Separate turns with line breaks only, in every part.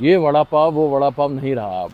ये वड़ा पाव वो वड़ा पाव नहीं रहा अब।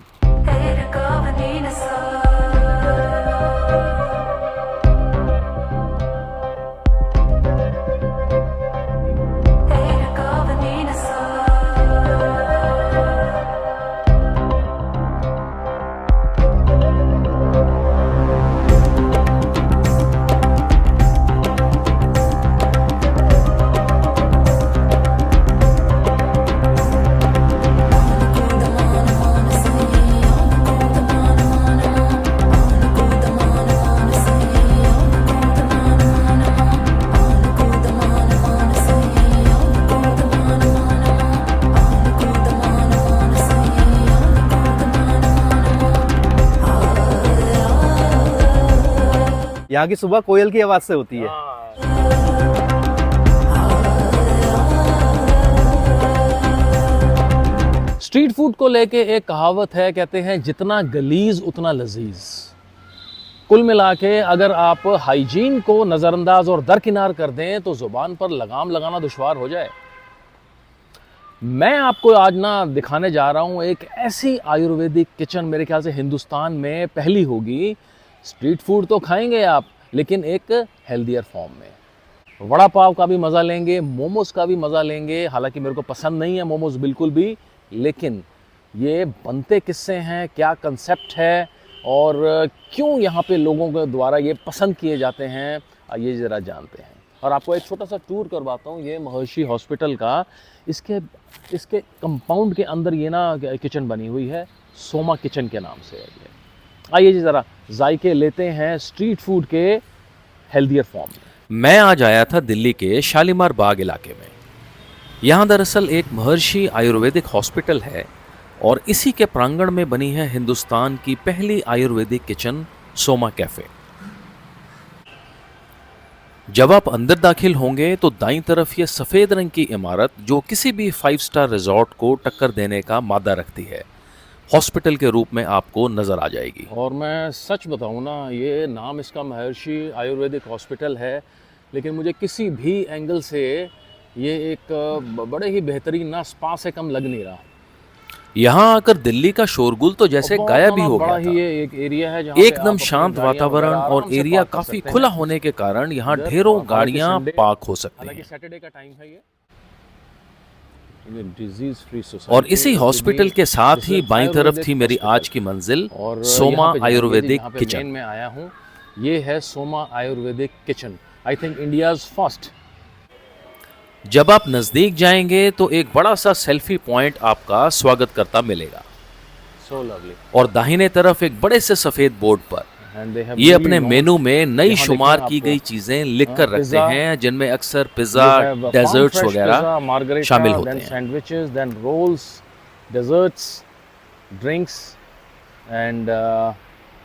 यहाँ की सुबह कोयल की आवाज से होती है।
स्ट्रीट फूड को लेके एक कहावत है, कहते हैं जितना गलीज उतना लजीज। कुल मिला के अगर आप हाइजीन को नज़रअंदाज और दरकिनार कर दें तो ज़ुबान पर लगाम लगाना दुश्वार हो जाए। मैं आपको आज ना दिखाने जा रहा हूँ एक ऐसी आयुर्वेदिक किचन, मेरे ख्याल से हिंदुस्तान में पहली होगी। स्ट्रीट फूड तो खाएंगे आप, लेकिन एक हेल्दियर फॉर्म में। वड़ा पाव का भी मज़ा लेंगे, मोमोज़ का भी मज़ा लेंगे। हालांकि मेरे को पसंद नहीं है मोमोज़ बिल्कुल भी, लेकिन ये बनते किससे हैं, क्या कंसेप्ट है और क्यों यहाँ पे लोगों के द्वारा ये पसंद किए जाते हैं, ये ज़रा जानते हैं। और आपको एक छोटा सा टूर करवाता हूँ ये महर्षि हॉस्पिटल का। इसके कंपाउंड के अंदर ये ना किचन बनी हुई है, सोमा किचन के नाम से। आइए जी ज़रा जायके लेते हैं स्ट्रीट फूड के हेल्दियर फॉर्म में।
मैं आज आया था दिल्ली के शालीमार बाग इलाके में। यहाँ दरअसल एक महर्षि आयुर्वेदिक हॉस्पिटल है और इसी के प्रांगण में बनी है हिंदुस्तान की पहली आयुर्वेदिक किचन, सोमा कैफे। जब आप अंदर दाखिल होंगे तो दाईं तरफ ये सफेद रंग की इमारत, जो किसी भी 5 स्टार रिजॉर्ट को टक्कर देने का मादा रखती है, हॉस्पिटल के रूप में आपको नजर आ जाएगी।
और मैं सच बताऊं ना, ये नाम इसका महर्षि आयुर्वेदिक हॉस्पिटल है, लेकिन मुझे किसी भी एंगल से ये एक बड़े ही बेहतरीन ना स्पा से कम लग नहीं रहा।
यहाँ आकर दिल्ली का शोरगुल तो जैसे गायब ही हो गया था।
ये एक एरिया है जहाँ
एकदम शांत वातावरण और एरिया काफी खुला होने के कारण यहाँ ढेरों गाड़ियाँ पार्क हो सकती हैं।
सैटरडे का टाइम है ये। Disease free society.
और इसी हॉस्पिटल के साथ ही बाईं तरफ थी मेरी आज की मंजिल, सोमा आयुर्वेदिक किचन
में आया हूँ। ये है Soma Ayurvedic kitchen, I think India's first.
जब आप नजदीक जाएंगे तो एक बड़ा सा सेल्फी पॉइंट आपका स्वागत करता मिलेगा।
So lovely.
और दाहिने तरफ एक बड़े से सफेद बोर्ड पर ये अपने मेनू में नई शुमार की गई चीजें लिखकर रखते हैं, जिनमें अक्सर पिज्जा, डेजर्ट्स वगैरह शामिल होते हैं।
Sandwiches, then rolls, desserts, drinks and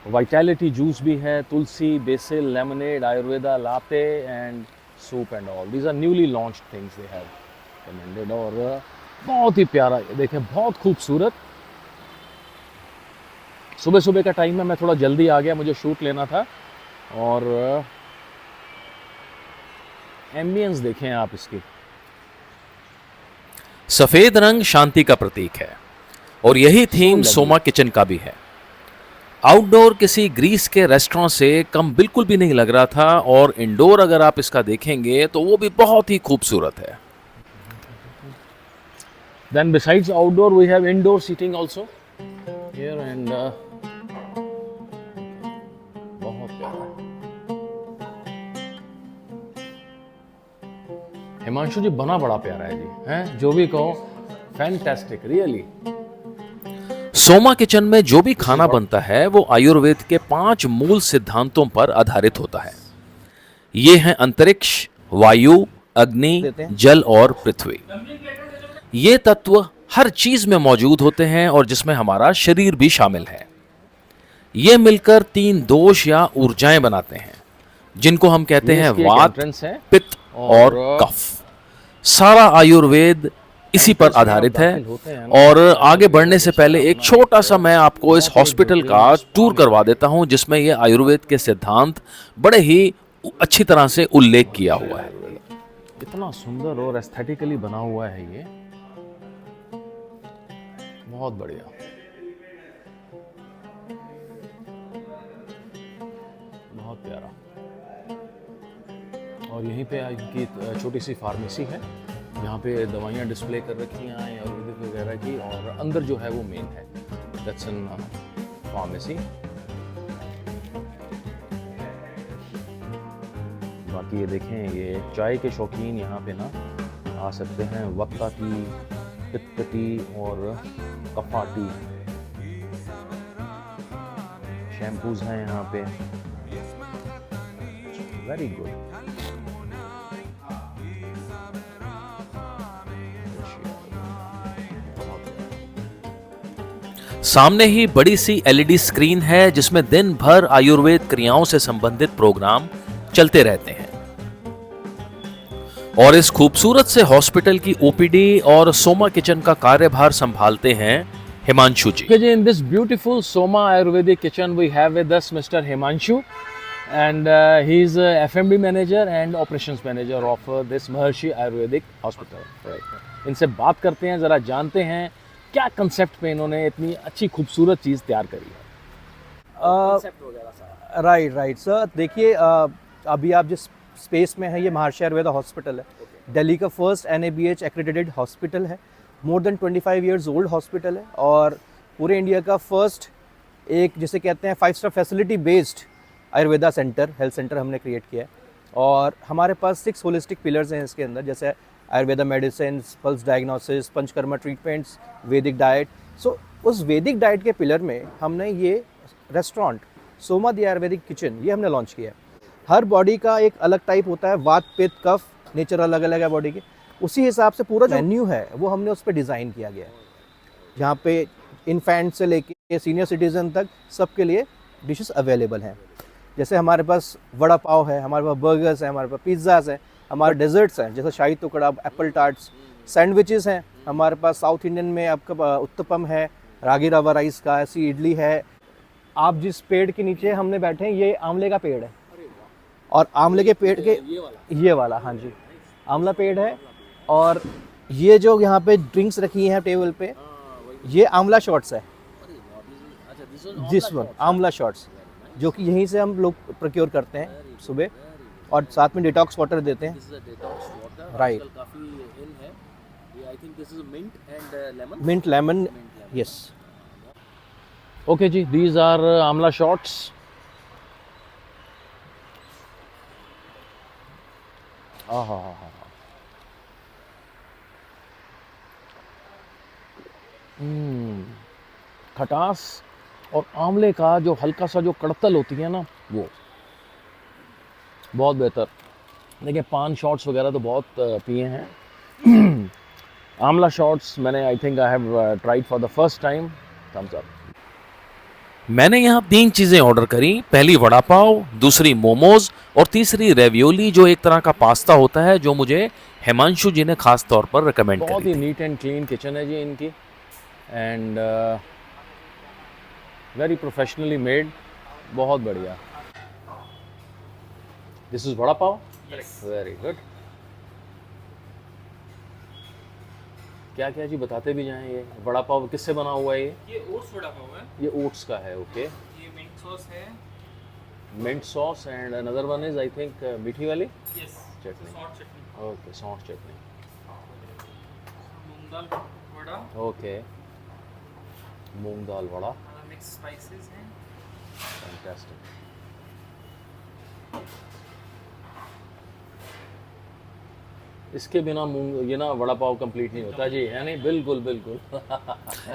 vitality juice भी है, tulsi, basil, lemonade, Ayurveda latte and soup and all. These are newly launched things they have recommended. और बहुत ही प्यारा, ये देखें, बहुत खूबसूरत। सुबह सुबह का टाइम है, मैं थोड़ा जल्दी आ गया, मुझे शूट लेना था। और एम्बियंस देखें आप इसकी।
सफेद रंग शांति का प्रतीक है और यही थीम सोमा किचन का भी है। आउटडोर किसी ग्रीस के रेस्टोरेंट से कम बिल्कुल भी नहीं लग रहा था, और इंडोर अगर आप इसका देखेंगे तो वो भी बहुत ही खूबसूरत है।
Then besides outdoor we have indoor seating also here and बहुत प्यारा। हिमांशु जी बना बड़ा प्यारा है जी, हैं? जो भी कहो, फैंटास्टिक रियली।
सोमा किचन में जो भी खाना बनता है वो आयुर्वेद के 5 मूल सिद्धांतों पर आधारित होता है। ये हैं अंतरिक्ष, वायु, अग्नि, जल और पृथ्वी। ये तत्व हर चीज में मौजूद होते हैं और जिसमें हमारा शरीर भी शामिल है। ये मिलकर 3 दोष या ऊर्जाएं बनाते हैं, जिनको हम कहते हैं वात, पित्त और कफ। सारा आयुर्वेद इसी पर आधारित है। और आगे बढ़ने से पहले एक छोटा सा मैं आपको इस हॉस्पिटल का टूर करवा देता हूं, जिसमें ये आयुर्वेद के सिद्धांत बड़े ही अच्छी तरह से उल्लेख किया हुआ है।
इतना सुंदर और एस्थेटिकली बना हुआ है ये। बहुत बढ़िया। बहुत प्यारा। और यहीं पे इनकी छोटी सी फार्मेसी है, यहाँ पे दवाइयाँ डिस्प्ले कर रखी हैं आयुर्वेदिक वगैरह की, और अंदर जो है वो मेन है, दैट्स एन फार्मेसी। बाकी ये देखें, ये चाय के शौकीन यहाँ पे ना आ सकते हैं। वक्का टी, पित्त टी और कफा टी, शैम्पूज हैं यहाँ पे, वेरी गुड।
सामने ही बड़ी सी एलईडी स्क्रीन है जिसमें दिन भर आयुर्वेद क्रियाओं से संबंधित प्रोग्राम चलते रहते हैं। और इस खूबसूरत से हॉस्पिटल की ओपीडी और सोमा किचन का कार्यभार संभालते हैं हिमांशु जी।
Okay, ji, in this beautiful Soma Ayurvedic kitchen, we have with us Mr. Himanshu, and he is FMB manager and operations manager of this Maharshi Ayurvedic Hospital. Right. इनसे बात करते हैं, ज़रा जानते हैं क्या कंसेप्ट पे इन्होंने इतनी अच्छी खूबसूरत चीज़ तैयार करी है।
राइट सर, देखिए अभी आप जिस स्पेस में है, ये महर्षि आयुर्वेदा हॉस्पिटल है। दिल्ली का फर्स्ट NABH एक्रेडिटेड हॉस्पिटल है, more than 25 years old hospital है, और पूरे इंडिया का फर्स्ट एक जिसे कहते हैं 5 star facility based Ayurveda centre, health centre हमने क्रिएट किया है। और हमारे पास 6 होलिस्टिक पिलर्स हैं इसके अंदर, जैसे Ayurveda medicine, pulse diagnosis, panchakarma treatments, वैदिक डाइट। सो उस वैदिक डाइट के पिलर में हमने ये restaurant Soma the Ayurvedic kitchen ये हमने लॉन्च किया है। हर बॉडी का एक अलग टाइप होता है, वात, पित्त, कफ, नेचर अलग अलग है बॉडी के, उसी हिसाब से पूरा जो मेन्यू है वो हमने उस पर डिज़ाइन किया गया है, जहाँ पे इन्फेंट से लेके सीनियर सिटीज़न तक सबके लिए डिशेस अवेलेबल हैं। जैसे हमारे पास वड़ा पाव है, हमारे पास बर्गर्स हैं, हमारे पास पिज़्ज़ाज़ हैं, हमारे डेजर्ट्स हैं जैसे शाही टुकड़ा, एप्पल टार्ट्स, सैंडविचेस हैं हमारे पास। साउथ इंडियन में आपका उत्तपम है, रागी रवा राइस का, ऐसी इडली है। आप जिस पेड़ के नीचे हमने बैठे हैं, ये आंवले का पेड़ है, और आंवले के पेड़ के ये वाला, हाँ जी, आंवला पेड़ है। और ये जो यहाँ पे ड्रिंक्स रखी हैं टेबल पे, ये आंवला शॉट्स है, जिस वन आंवला शॉट्स, जो कि यहीं से हम लोग प्रोक्योर करते हैं सुबह, और साथ में डिटॉक्स वाटर देते हैं। Right, mint lemon, yes.
Okay जी, दीज आर आमला शॉट्स। खटास और आंवले का जो हल्का सा जो कड़तल होती है ना, वो बहुत बेहतर। देखिए, पान शॉट्स वगैरह तो बहुत पिए हैं। आंवला शॉट्स मैंने I think I have tried for the first time, thumbs up.
मैंने यहाँ 3 चीजें ऑर्डर करी। पहली वड़ा पाव, दूसरी मोमोज और तीसरी रेवियोली, जो एक तरह का पास्ता होता है, जो मुझे हिमांशु जी ने खास तौर पर रिकमेंड
बहुत
करी
ही
थी।
नीट एंड क्लीन किचन है जी इनकी, एंड वेरी प्रोफेशनली मेड, बहुत बढ़िया। This is vada pav, very good. क्या क्या जी बताते भी जाएं। ये वड़ा पाव किससे बना हुआ है?
ये ओट्स वड़ा पाव है।
ये ओट्स का है, ओके।
ये मिंट सॉस है।
Mint sauce and another one is I think मीठी वाली
yes,
chutney,
salt chutney.
Okay, सौंठ chutney,
moong dal vada,
okay. Moong dal vada,
mix spices हैं।
फैंटास्टिक। इसके बिना मूंग ये ना वड़ा पाव कंप्लीट नहीं होता जी, है नहीं? बिल्कुल बिल्कुल।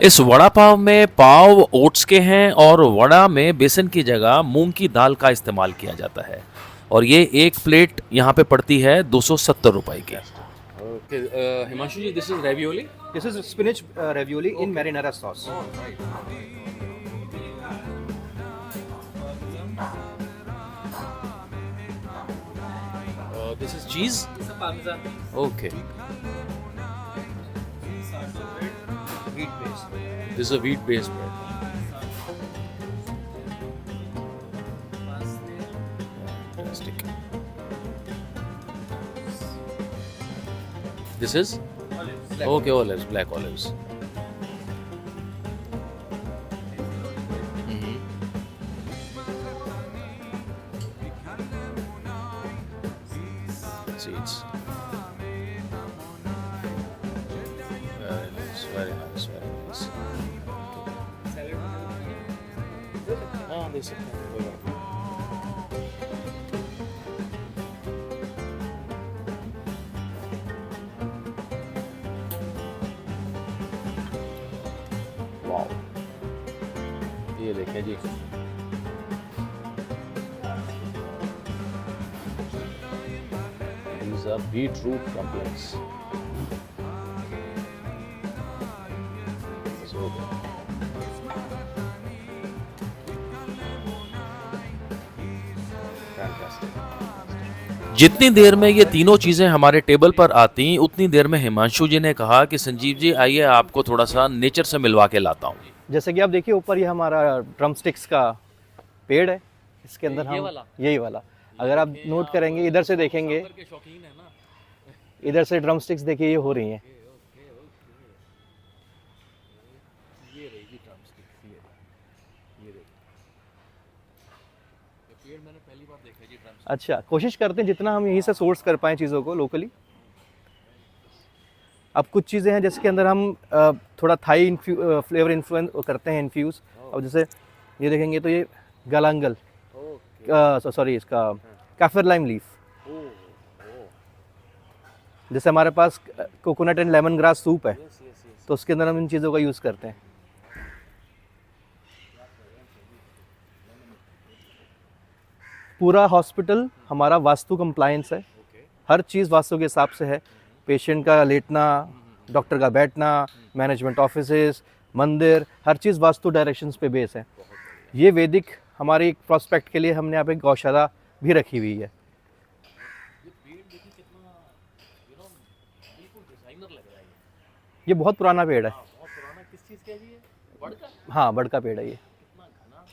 इस वड़ा पाव में पाव ओट्स के हैं और वड़ा में बेसन की जगह मूंग की दाल का इस्तेमाल किया जाता है, और ये एक प्लेट यहाँ पे पड़ती है 270 रुपए की।
Okay, Himanshu ji, this is ravioli.
This is spinach ravioli in marinara sauce.
This is cheese,
ये सब पार्मेजान है।
Okay.
Wheat based.
This is a wheat based bread, fantastic. This is okay, olives, black olives. seeds. Very nice, very nice, very nice. हाँ दे सकते हैं, कोई बात नहीं. Wow, ये देखें जी. These are beetroot dumplings. So good. Fantastic.
जितनी देर में ये तीनों चीजें हमारे टेबल पर आती उतनी देर में हिमांशु जी ने कहा कि संजीव जी आइए आपको थोड़ा सा नेचर से मिलवा के लाता हूँ.
जैसे कि आप देखिए ऊपर ये हमारा ड्रम स्टिक्स का पेड़ है, इसके अंदर
ये
हम
वाला?
यही वाला अगर आप नोट करेंगे इधर से देखेंगे,
के शौकीन है ना.
इधर से ड्रम स्टिक्स देखिए ये हो रही हैं.
ये रही जी ड्रमस्टिक्स, ये रही. ये पेड़ मैंने पहली बार देखा जी ड्रमस्टिक.
अच्छा, कोशिश करते हैं जितना हम यहीं से सोर्स कर पाएँ चीज़ों को लोकली. अब कुछ चीज़ें हैं जिसके अंदर हम थोड़ा थाई फ्लेवर इन्फ्लुएंस करते हैं इन्फ्यूज़. अब जैसे ये देखेंगे तो ये गलांगल, सॉरी इसका काफिर लाइम लीफ. जैसे हमारे पास coconut and lemon grass soup है, तो उसके अंदर हम इन चीज़ों का यूज़ करते हैं. पूरा हॉस्पिटल हमारा वास्तु कंप्लायंस है. हर चीज़ वास्तु के हिसाब से है. पेशेंट का लेटना, डॉक्टर का बैठना, मैनेजमेंट ऑफिसेस, मंदिर, हर चीज़ वास्तु डायरेक्शंस पे बेस है. ये वैदिक हमारी एक प्रोस्पेक्ट के लिए हमने यहाँ पे गौशाला भी रखी हुई है. ये बहुत पुराना पेड़ है.
बहुत पुराना. किस चीज़ का है जी ये? बड़ का?
हाँ, बड़ का पेड़ है ये.
कितना घना.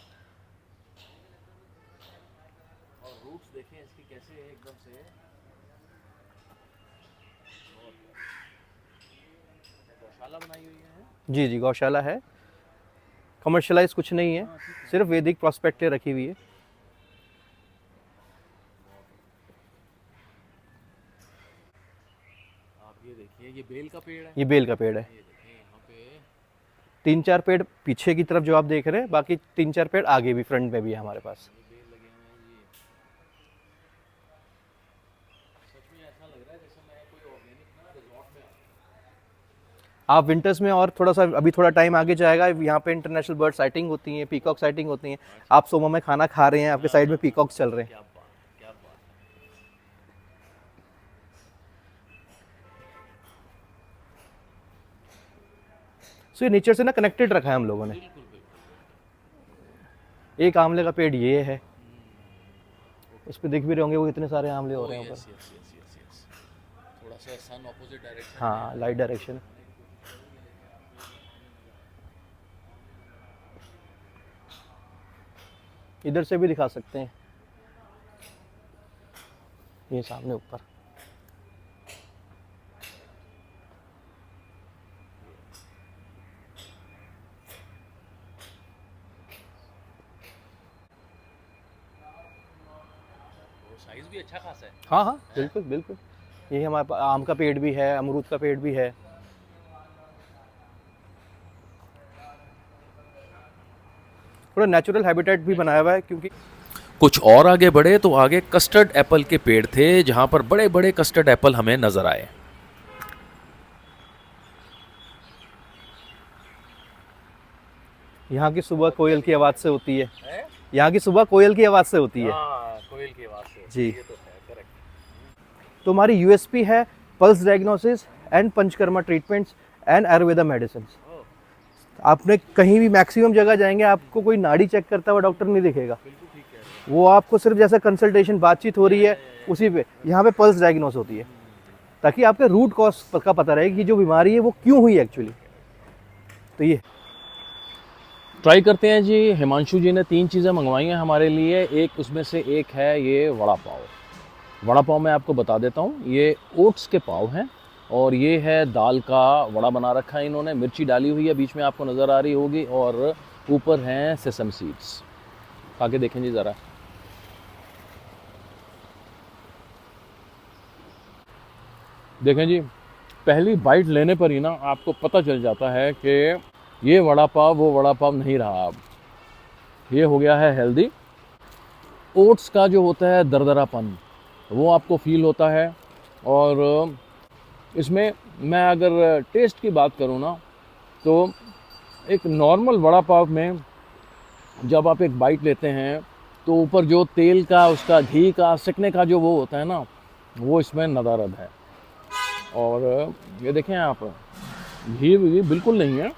और रूट्स देखें इसकी कैसे है एकदम से. गौशाला बनाई हुई है.
जी जी, गौशाला है. कमर्शलाइज कुछ नहीं है, सिर्फ वैदिक प्रोस्पेक्ट रखी हुई है.
आप ये देखिए, ये बेल का पेड़ है.
ये बेल का पेड़ है.
ये देखें यहाँ पे
3-4 पेड़ पीछे की तरफ जो आप देख रहे हैं, बाकी 3-4 पेड़ आगे भी फ्रंट में भी है हमारे पास.
बेल लगे हुए हैं जी. सच में ऐसा लग रहा है जैसे मैं कोई ऑर्गेनिक ना रिजॉर्ट में आ गया.
आप विंटर्स में और थोड़ा सा अभी थोड़ा टाइम आगे जाएगा, यहाँ पे इंटरनेशनल बर्ड साइटिंग होती है, पीकॉक साइटिंग होती हैं. आप सोमा में खाना खा रहे हैं, आपके साइड में पीकॉक्स चल रहे हैं.
क्या बात है, क्या बात है.
सो ये नेचर से ना कनेक्टेड रखा है हम लोगों ने.
बिल्कुल बिल्कुल.
एक आंवले का पेड़ ये है, उस पर देख भी रहे होंगे वो इतने सारे आंवले हो रहे हैं
यस
ऊपर.
Yes yes yes yes. थोड़ा सा सन ऑपोजिट डायरेक्शन.
हाँ, लाइट डायरेक्शन. इधर से भी दिखा सकते हैं, ये सामने ऊपर.
साइज भी अच्छा खासा है.
हाँ हाँ, बिल्कुल बिल्कुल. ये हमारे पास आम का पेड़ भी है, अमरूद का पेड़ भी है. थोड़ा नेचुरल हैबिटेट भी बनाया हुआ है, क्योंकि
कुछ और आगे बढ़े तो आगे कस्टर्ड एप्पल के पेड़ थे जहां पर बड़े बड़े कस्टर्ड एप्पल हमें नजर आए.
यहाँ की सुबह कोयल की आवाज़ से होती है. यहाँ की सुबह कोयल की आवाज़ से होती है.
हाँ, कोयल की आवाज से.
जी.
ये तो है, करेक्ट.
तो हमारी यूएसपी है pulse diagnosis and panchakarma treatments and Ayurveda medicine. आपने कहीं भी मैक्सिमम जगह जाएंगे, आपको कोई नाड़ी चेक करता हुआ डॉक्टर नहीं दिखेगा.
बिल्कुल ठीक है.
वो आपको सिर्फ जैसा कंसल्टेशन बातचीत हो रही है उसी पे, यहाँ पे पल्स डायग्नोस होती है, ताकि आपके रूट कॉज का पता रहे कि जो बीमारी है वो क्यों हुई एक्चुअली. तो ये
ट्राई करते हैं जी. हिमांशु जी ने 3 चीज़ें मंगवाई हैं हमारे लिए. एक उसमें से एक है ये वड़ा पाव. वड़ा पाव मैं आपको बता देता हूँ, ये ओट्स के पाव हैं और ये है दाल का वड़ा बना रखा है इन्होंने. मिर्ची डाली हुई है, बीच में आपको नज़र आ रही होगी, और ऊपर हैं सेसम सीड्स. खा के देखें जी ज़रा. देखें जी, पहली बाइट लेने पर ही ना आपको पता चल जाता है कि ये वड़ा पाव वो वड़ा पाव नहीं रहा अब। ये हो गया है हेल्दी। ओट्स का जो होता है दरदरापन वो आपको फील होता है। और इसमें मैं अगर टेस्ट की बात करूँ ना, तो एक नॉर्मल वड़ा पाव में जब आप एक बाइट लेते हैं तो ऊपर जो तेल का, उसका घी का सिकने का जो वो होता है ना, वो इसमें नदारद है। और ये देखें आप, घी भी बिल्कुल नहीं है।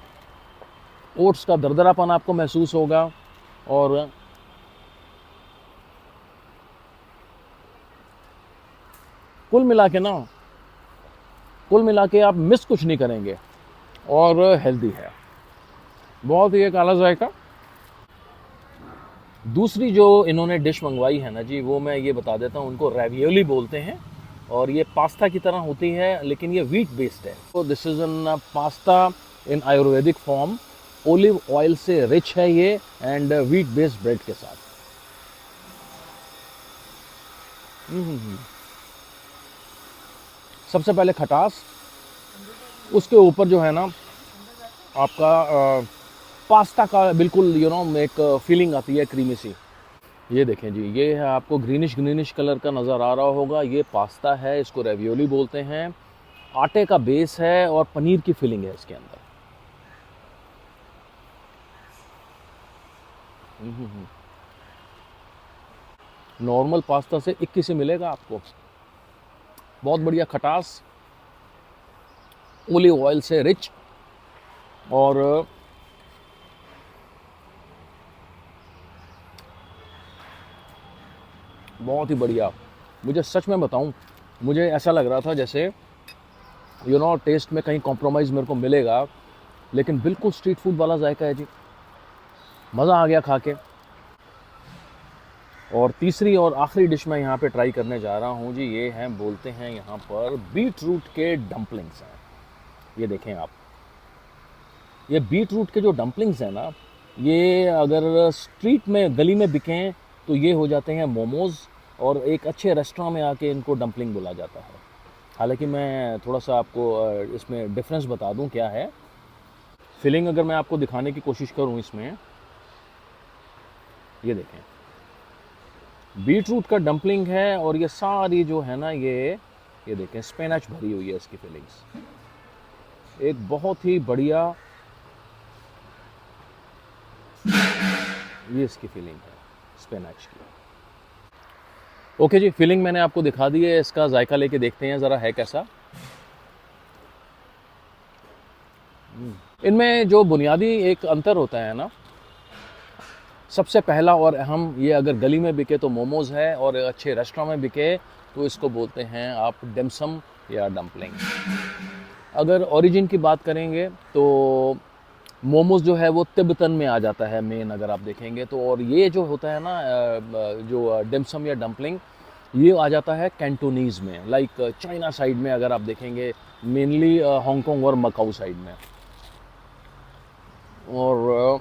ओट्स का दरदरापन आपको महसूस होगा। और कुल मिला के आप मिस कुछ नहीं करेंगे और हेल्दी है, बहुत ही एक आला जायका। दूसरी जो इन्होंने डिश मंगवाई है ना जी, वो मैं ये बता देता हूँ, उनको रेवियोली बोलते हैं और ये पास्ता की तरह होती है, लेकिन ये व्हीट बेस्ड है। तो this is an pasta in Ayurvedic form. Olive oil से रिच है ये एंड व्हीट बेस्ड ब्रेड के साथ। सबसे पहले खटास, उसके ऊपर जो है ना आपका पास्ता का बिल्कुल एक फीलिंग आती है क्रीमी सी। ये देखें जी, ये है आपको ग्रीनिश कलर का नज़र आ रहा होगा, ये पास्ता है, इसको रेवियोली बोलते हैं। आटे का बेस है और पनीर की फीलिंग है इसके अंदर। नॉर्मल पास्ता से 21 से मिलेगा आपको। बहुत बढ़िया खटास, ओलिव ऑयल से रिच और बहुत ही बढ़िया। मुझे सच में बताऊं, मुझे ऐसा लग रहा था जैसे टेस्ट में कहीं कॉम्प्रोमाइज़ मेरे को मिलेगा, लेकिन बिल्कुल स्ट्रीट फूड वाला जायका है जी। मज़ा आ गया खा के। और तीसरी और आखिरी डिश मैं यहाँ पे ट्राई करने जा रहा हूँ जी, ये हैं, बोलते हैं यहाँ पर बीट रूट के डम्पलिंग्स हैं। ये देखें आप, ये बीट रूट के जो डम्पलिंग्स हैं ना, ये अगर स्ट्रीट में, गली में बिकें तो ये हो जाते हैं मोमोज़, और एक अच्छे रेस्टोरेंट में आके इनको डम्पलिंग बोला जाता है। हालांकि मैं थोड़ा सा आपको इसमें डिफरेंस बता दूं क्या है। फिलिंग अगर मैं आपको दिखाने की कोशिश करूं इसमें, ये देखें, बीट रूट का डम्पलिंग है और ये सारी जो है ना, ये देखें स्पिनच भरी हुई है इसकी फिलिंग्स। एक बहुत ही बढ़िया ये इसकी फीलिंग है स्पिनच की। ओके जी, फीलिंग मैंने आपको दिखा दी है, इसका जायका लेके देखते हैं ज़रा है कैसा। इनमें जो बुनियादी एक अंतर होता है ना, सबसे पहला और अहम, ये अगर गली में बिके तो मोमोज़ है और अच्छे रेस्टोरेंट में बिके तो इसको बोलते हैं आप डिमसम या डम्पलिंग। अगर ओरिजिन की बात करेंगे तो मोमोज़ जो है वो तिब्बतन में आ जाता है मेन, अगर आप देखेंगे तो। और ये जो होता है ना, जो डिमसम या डम्पलिंग, ये आ जाता है कैंटोनीज़ में, लाइक चाइना साइड में अगर आप देखेंगे, मेनली हांगकांग और मकाऊ साइड में। और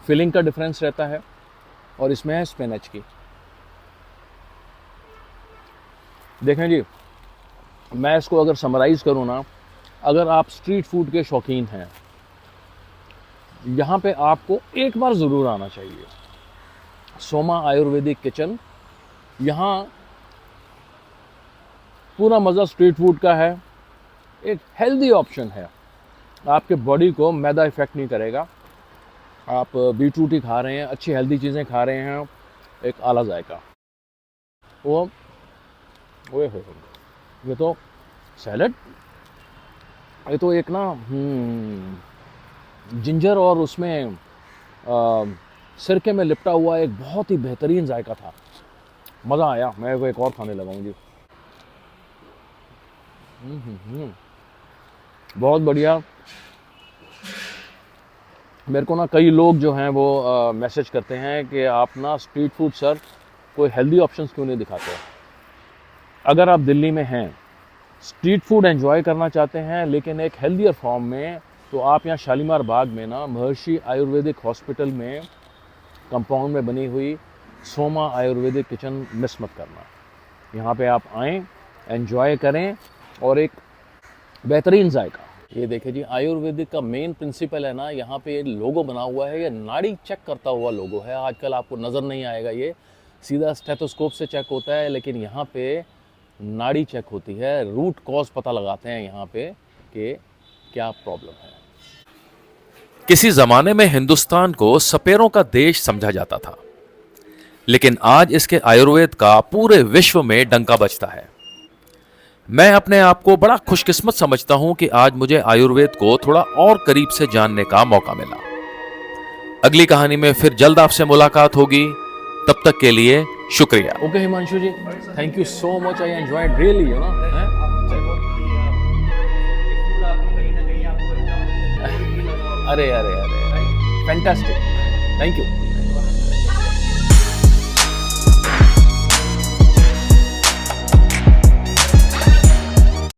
फिलिंग का डिफरेंस रहता है और इसमें है स्पिनच की। देखें जी, मैं इसको अगर समराइज़ करूँ ना, अगर आप स्ट्रीट फूड के शौकीन हैं, यहाँ पे आपको एक बार ज़रूर आना चाहिए। सोमा आयुर्वेदिक किचन, यहाँ पूरा मज़ा स्ट्रीट फूड का है। एक हेल्दी ऑप्शन है, आपके बॉडी को मैदा इफ़ेक्ट नहीं करेगा। आप बीटरूट ही खा रहे हैं, अच्छी हेल्दी चीज़ें खा रहे हैं, एक आला जायका। वो ये तो सैलड, ये तो एक ना जिंजर और उसमें सिरके में लिपटा हुआ एक बहुत ही बेहतरीन जायका था। मज़ा आया, मैं वो एक और खाने लगा हूँ जी। बहुत बढ़िया। मेरे को ना कई लोग जो हैं वो मैसेज करते हैं कि आप ना स्ट्रीट फूड सर कोई हेल्दी ऑप्शंस क्यों नहीं दिखाते। अगर आप दिल्ली में हैं, स्ट्रीट फूड एंजॉय करना चाहते हैं लेकिन एक हेल्दियर फॉर्म में, तो आप यहाँ शालीमार बाग में ना महर्षि आयुर्वेदिक हॉस्पिटल में कंपाउंड में बनी हुई सोमा आयुर्वेदिक किचन मिस मत करना। यहाँ पे आप आएँ एंजॉय करें और एक बेहतरीन जायका। ये देखिए जी, आयुर्वेदिक का मेन प्रिंसिपल है ना, यहाँ पे ये लोगो बना हुआ है, ये नाड़ी चेक करता हुआ लोगो है। आजकल आपको नज़र नहीं आएगा, ये सीधा स्टेथोस्कोप से चेक होता है, लेकिन यहाँ पे नाड़ी चेक होती है, रूट कॉज पता लगाते हैं यहाँ पे कि क्या प्रॉब्लम है।
किसी जमाने में हिंदुस्तान को सपेरों का देश समझा जाता था, लेकिन आज इसके आयुर्वेद का पूरे विश्व में डंका बजता है। मैं अपने आप को बड़ा खुशकिस्मत समझता हूं कि आज मुझे आयुर्वेद को थोड़ा और करीब से जानने का मौका मिला। अगली कहानी में फिर जल्द आपसे मुलाकात होगी, तब तक के लिए शुक्रिया।
Okay Himanshu ji, thank you so much, I enjoyed really, you know. अरे अरे अरे, फैंटास्टिक, थैंक यू।